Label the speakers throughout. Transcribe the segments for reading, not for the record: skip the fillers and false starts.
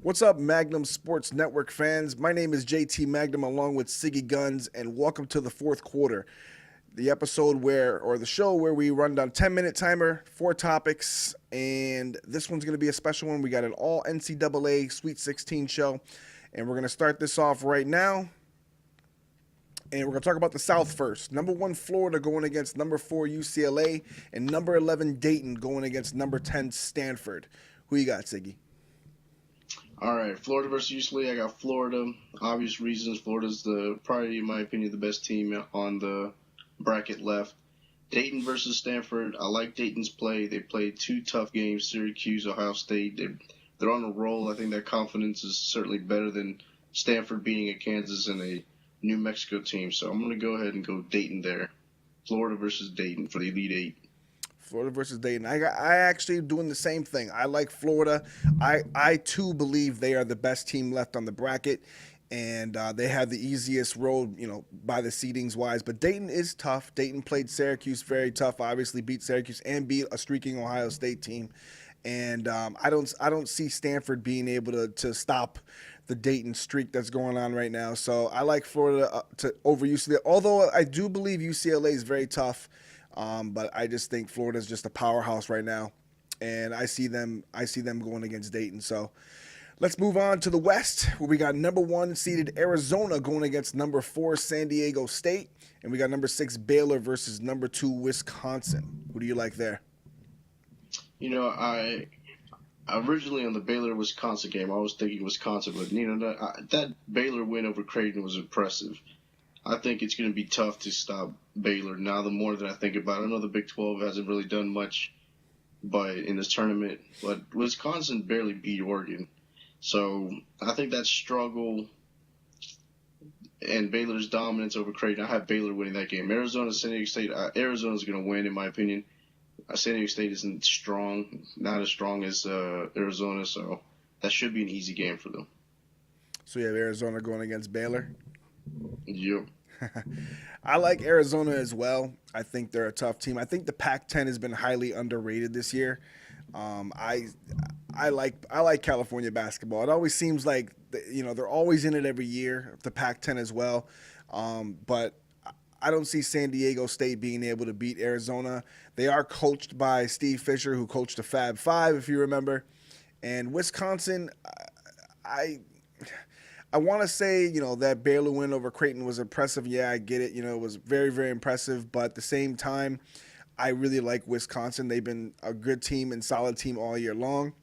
Speaker 1: What's up, Magnum Sports Network fans? My name is JT Magnum along with Siggy Guns, and welcome to the fourth quarter, the episode or the show where we run down 10-minute timer, 4 topics, and this one's going to be a special one. We got an all NCAA Sweet 16 show, and we're going to start this off right now. And we're going to talk about the South first. Number 1, Florida going against number 4, UCLA, and number 11, Dayton going against number 10, Stanford. Who you got, Siggy?
Speaker 2: All right, Florida versus UCLA. I got Florida. Obvious reasons. Florida's probably, in my opinion, the best team on the bracket left. Dayton versus Stanford. I like Dayton's play. They played 2 tough games, Syracuse, Ohio State. They're on a roll. I think that confidence is certainly better than Stanford beating a Kansas and a New Mexico team. So I'm going to go ahead and go Dayton there. Florida versus Dayton for the Elite Eight.
Speaker 1: Florida versus Dayton. I actually doing the same thing. I like Florida. I too believe they are the best team left on the bracket, and they have the easiest road, by the seedings wise. But Dayton is tough. Dayton played Syracuse very tough. Obviously beat Syracuse and beat a streaking Ohio State team. And I don't see Stanford being able to stop the Dayton streak that's going on right now. So I like Florida over UCLA. Although I do believe UCLA is very tough. But I just think Florida's just a powerhouse right now, and I see them going against Dayton. So let's move on to the West, where we got number 1 seeded Arizona going against number 4 San Diego State, and we got number 6 Baylor versus number 2 Wisconsin. Who do you like there?
Speaker 2: I originally on the Baylor-Wisconsin game, I was thinking Wisconsin, but that Baylor win over Creighton was impressive. I think it's going to be tough to stop Baylor. Now, the more that I think about it, I know the Big 12 hasn't really done much in this tournament, but Wisconsin barely beat Oregon. So I think that struggle and Baylor's dominance over Creighton, I have Baylor winning that game. Arizona, San Diego State, Arizona's going to win, in my opinion. San Diego State isn't strong, not as strong as Arizona, so that should be an easy game for them.
Speaker 1: So you have Arizona going against Baylor?
Speaker 2: Yep.
Speaker 1: I like Arizona as well. I think they're a tough team. I think the Pac-10 has been highly underrated this year. I like California basketball. It always seems like they're always in it every year. The Pac-10 as well, but I don't see San Diego State being able to beat Arizona. They are coached by Steve Fisher, who coached the Fab Five, if you remember, and Wisconsin. I want to say, that Baylor win over Creighton was impressive. Yeah, I get it. It was very, very impressive. But at the same time, I really like Wisconsin. They've been a good team and solid team all year long.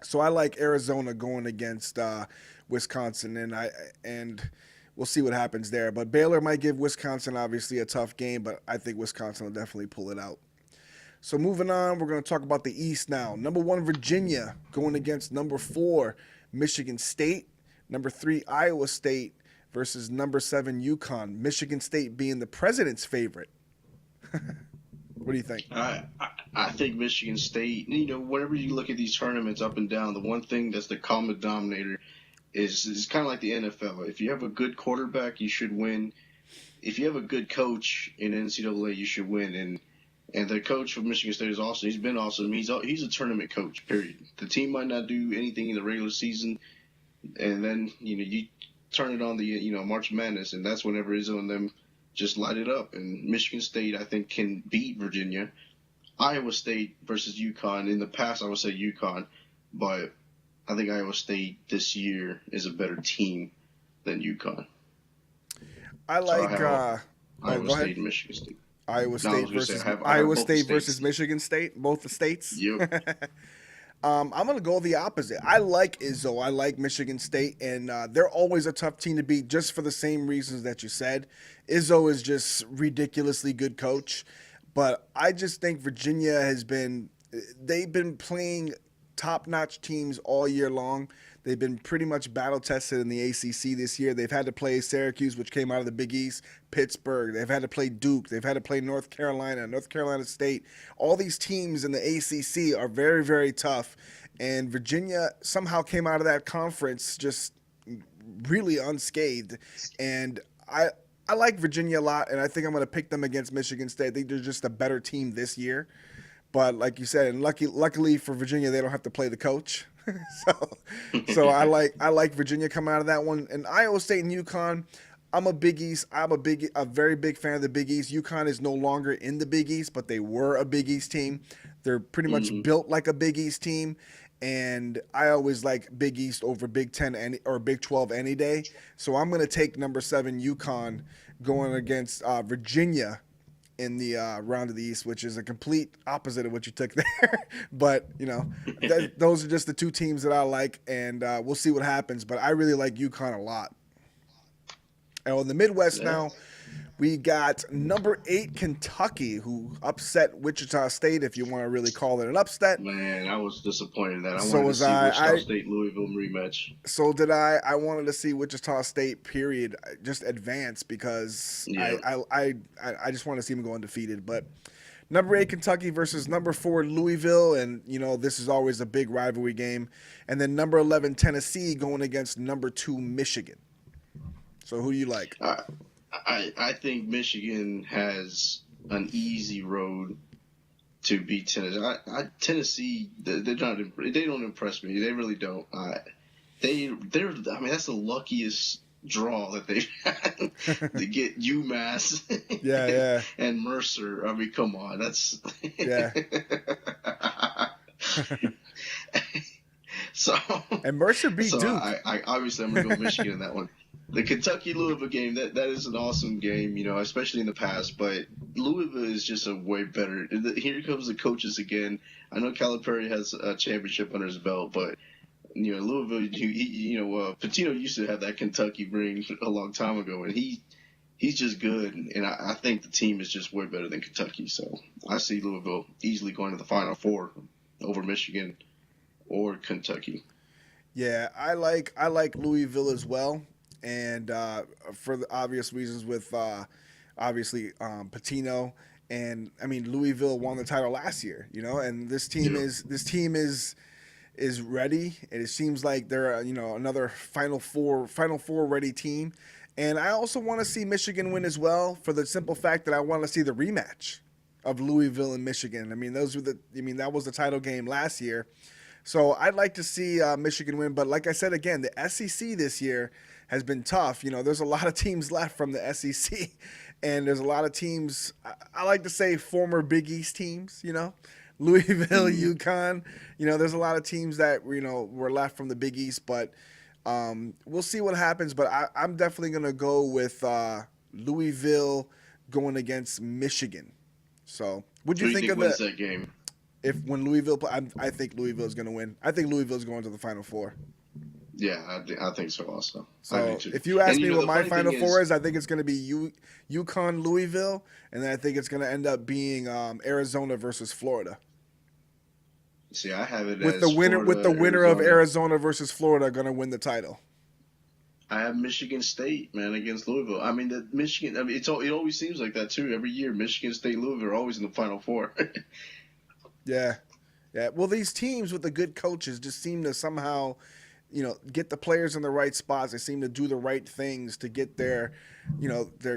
Speaker 1: So I like Arizona going against Wisconsin, and we'll see what happens there. But Baylor might give Wisconsin obviously a tough game, but I think Wisconsin will definitely pull it out. So moving on, we're going to talk about the East now. Number 1, Virginia going against number 4, Michigan State. Number 3, Iowa State versus number 7, UConn. Michigan State being the president's favorite. What do you think?
Speaker 2: I think Michigan State, whenever you look at these tournaments up and down, the one thing that's the common denominator is kind of like the NFL. If you have a good quarterback, you should win. If you have a good coach in NCAA, you should win. And the coach of Michigan State is awesome. He's been awesome. He's a tournament coach, period. The team might not do anything in the regular season, and then you turn it on the March Madness, and that's whenever Izzo and them just light it up. And Michigan State, I think, can beat Virginia. Iowa State versus UConn. In the past, I would say UConn, but I think Iowa State this year is a better team than UConn.
Speaker 1: I like
Speaker 2: Iowa State and Michigan State.
Speaker 1: Iowa State versus Michigan State, both the states.
Speaker 2: Yep.
Speaker 1: I'm going to go the opposite. I like Izzo. I like Michigan State, and they're always a tough team to beat just for the same reasons that you said. Izzo is just ridiculously good coach, but I just think Virginia they've been playing top-notch teams all year long. They've been pretty much battle-tested in the ACC this year. They've had to play Syracuse, which came out of the Big East, Pittsburgh. They've had to play Duke. They've had to play North Carolina State. All these teams in the ACC are very, very tough. And Virginia somehow came out of that conference just really unscathed. And I like Virginia a lot, and I think I'm going to pick them against Michigan State. I think they're just a better team this year. But like you said, and luckily for Virginia, they don't have to play the coach. so so I like Virginia coming out of that one. And Iowa State and UConn. I'm a Big East. A very big fan of the Big East. UConn is no longer in the Big East, but they were a Big East team. They're pretty much
Speaker 2: Mhm.
Speaker 1: built like a Big East team, and I always like Big East over Big Ten or Big 12 any day. So I'm going to take number 7 UConn going against Virginia in the round of the East, which is a complete opposite of what you took there. But those are just the two teams that I like, and we'll see what happens. But I really like UConn a lot. And in the Midwest
Speaker 2: Yeah.
Speaker 1: now, we got number 8 Kentucky, who upset Wichita State, if you want to really call it an upset.
Speaker 2: Man, I was disappointed in that. I
Speaker 1: So
Speaker 2: wanted to
Speaker 1: was
Speaker 2: see
Speaker 1: I.
Speaker 2: Wichita State Louisville rematch.
Speaker 1: So did I. I wanted to see Wichita State, period, just advance because
Speaker 2: Yeah.
Speaker 1: I just want to see them go undefeated. But number 8 Kentucky versus number 4 Louisville, and this is always a big rivalry game. And then number 11 Tennessee going against number 2 Michigan. So who do you like?
Speaker 2: I think Michigan has an easy road to beat Tennessee. Tennessee, they don't impress me. They really don't. They're. I mean, that's the luckiest draw that they've had to get UMass.
Speaker 1: Yeah.
Speaker 2: And Mercer. I mean, come on, that's.
Speaker 1: Yeah.
Speaker 2: So.
Speaker 1: And Mercer beat
Speaker 2: So
Speaker 1: Duke.
Speaker 2: I obviously I'm gonna go Michigan in that one. The Kentucky Louisville game, that is an awesome game, especially in the past. But Louisville is just a way better. Here comes the coaches again. I know Calipari has a championship under his belt, but Louisville, Pitino used to have that Kentucky ring a long time ago, and he's just good. And I think the team is just way better than Kentucky. So I see Louisville easily going to the Final Four over Michigan or Kentucky.
Speaker 1: Yeah, I like Louisville as well, and for the obvious reasons with obviously Pitino, and I mean Louisville won the title last year, and this team
Speaker 2: Yeah.
Speaker 1: is ready, and it seems like they're another Final Four ready team, and I also want to see Michigan win as well for the simple fact that I want to see the rematch of Louisville and Michigan. I mean that was the title game last year. So I'd like to see Michigan win, but like I said again, the SEC this year has been tough. There's a lot of teams left from the SEC, and there's a lot of teams. I like to say former Big East teams. Louisville, UConn. There's a lot of teams that were left from the Big East, but we'll see what happens. But I'm definitely gonna go with Louisville going against Michigan. So, what do
Speaker 2: Who
Speaker 1: you
Speaker 2: do
Speaker 1: think
Speaker 2: you
Speaker 1: of
Speaker 2: think wins
Speaker 1: the?
Speaker 2: that game?
Speaker 1: If when Louisville play, I think Louisville's going to win. I think Louisville's going to the Final Four.
Speaker 2: Yeah, I think so also. I
Speaker 1: So
Speaker 2: do too.
Speaker 1: if you ask
Speaker 2: And
Speaker 1: me what
Speaker 2: the
Speaker 1: my
Speaker 2: funny
Speaker 1: Final
Speaker 2: thing
Speaker 1: Four is, I think it's going to be UConn Louisville, and then I think it's going to end up being Arizona versus Florida.
Speaker 2: See, I have it
Speaker 1: With
Speaker 2: as
Speaker 1: the winner of
Speaker 2: Arizona.
Speaker 1: Arizona versus Florida going to win the title.
Speaker 2: I have Michigan State, man, against Louisville. I mean, the Michigan. I mean, it always seems like that too. Every year, Michigan State, Louisville are always in the Final Four.
Speaker 1: Yeah. Yeah. Well, these teams with the good coaches just seem to somehow, get the players in the right spots. They seem to do the right things to get their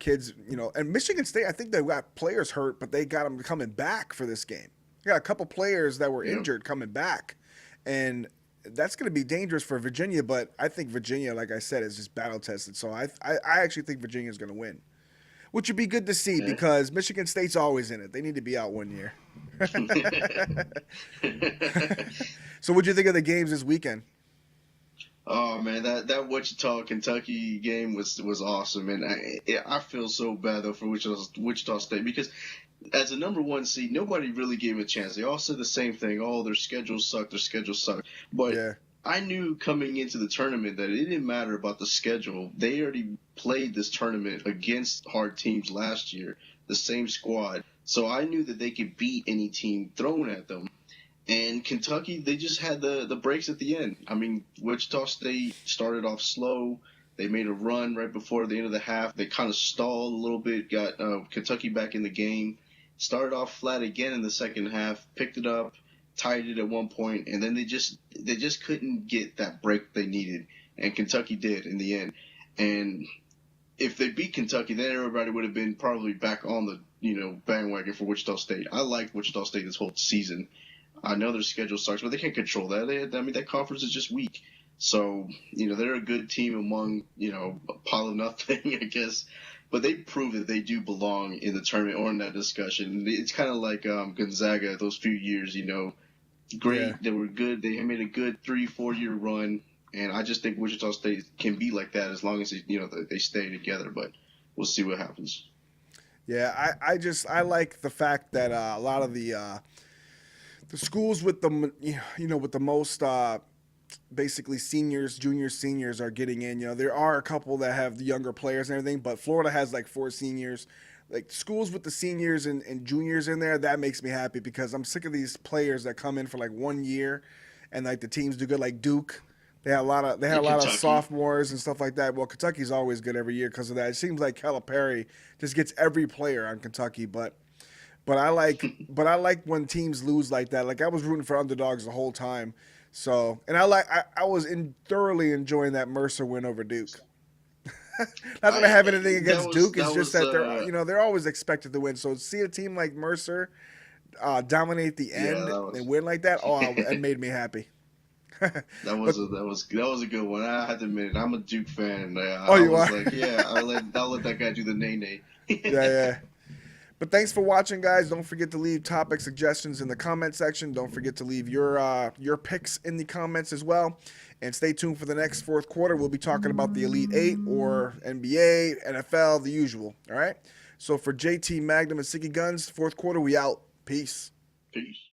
Speaker 1: kids, and Michigan State, I think they got players hurt, but they got them coming back for this game. They got a couple players that were
Speaker 2: Yeah.
Speaker 1: injured coming back, and that's going to be dangerous for Virginia, but I think Virginia, like I said, is just battle tested. So I actually think Virginia is going to win, which would be good to see
Speaker 2: Yeah.
Speaker 1: because Michigan State's always in it. They need to be out one year. So what'd you think of the games this weekend?
Speaker 2: Oh man, that Wichita Kentucky game was awesome, and I feel so bad though for Wichita State because as a number 1 seed, nobody really gave it a chance. They all said the same thing. Oh, their schedule sucked. But
Speaker 1: Yeah.
Speaker 2: I knew coming into the tournament that it didn't matter about the schedule. They already played this tournament against hard teams last year, the same squad. So I knew that they could beat any team thrown at them. And Kentucky, they just had the breaks at the end. I mean, Wichita State started off slow. They made a run right before the end of the half. They kind of stalled a little bit, got Kentucky back in the game. Started off flat again in the second half, picked it up, tied it at one point, and then they just couldn't get that break they needed. And Kentucky did in the end. And if they beat Kentucky, then everybody would have been probably back on the bandwagon for Wichita State. I liked Wichita State this whole season. I know their schedule sucks, but they can't control that. I mean, that conference is just weak. So, they're a good team among, a pile of nothing, I guess. But they prove that they do belong in the tournament or in that discussion. It's kind of like Gonzaga those few years, great.
Speaker 1: Yeah.
Speaker 2: They were good. They made a good 3-4 year run. And I just think Wichita State can be like that as long as they stay together. But we'll see what happens.
Speaker 1: Yeah, I like the fact that a lot of the schools with with the most basically seniors, juniors, seniors are getting in. There are a couple that have the younger players and everything, but Florida has like 4 seniors. Like schools with the seniors and juniors in there, that makes me happy because I'm sick of these players that come in for like 1 year and like the teams do good, like Duke. They had a lot of
Speaker 2: Kentucky.
Speaker 1: sophomores and stuff like that. Well, Kentucky's always good every year because of that. It seems like Calipari just gets every player on Kentucky, but I like when teams lose like that. Like I was rooting for underdogs the whole time. So, and I was thoroughly enjoying that Mercer win over Duke. Not that I have anything against Duke. It's
Speaker 2: That
Speaker 1: just
Speaker 2: was
Speaker 1: that they're always expected to win. So see a team like Mercer dominate the
Speaker 2: yeah,
Speaker 1: end
Speaker 2: that
Speaker 1: and
Speaker 2: was
Speaker 1: win like that. Oh, it made me happy. But
Speaker 2: that was a good one. I had to admit it. I'm a Duke fan, and
Speaker 1: oh,
Speaker 2: I
Speaker 1: you
Speaker 2: was
Speaker 1: are?
Speaker 2: like, yeah, I'll let that guy do the nay nay.
Speaker 1: Yeah, yeah. But thanks for watching, guys. Don't forget to leave topic suggestions in the comment section. Don't forget to leave your picks in the comments as well. And stay tuned for the next fourth quarter. We'll be talking about the Elite Eight or NBA, NFL, the usual. All right. So for JT Magnum and Siggy Guns, fourth quarter, we out. Peace.
Speaker 2: Peace.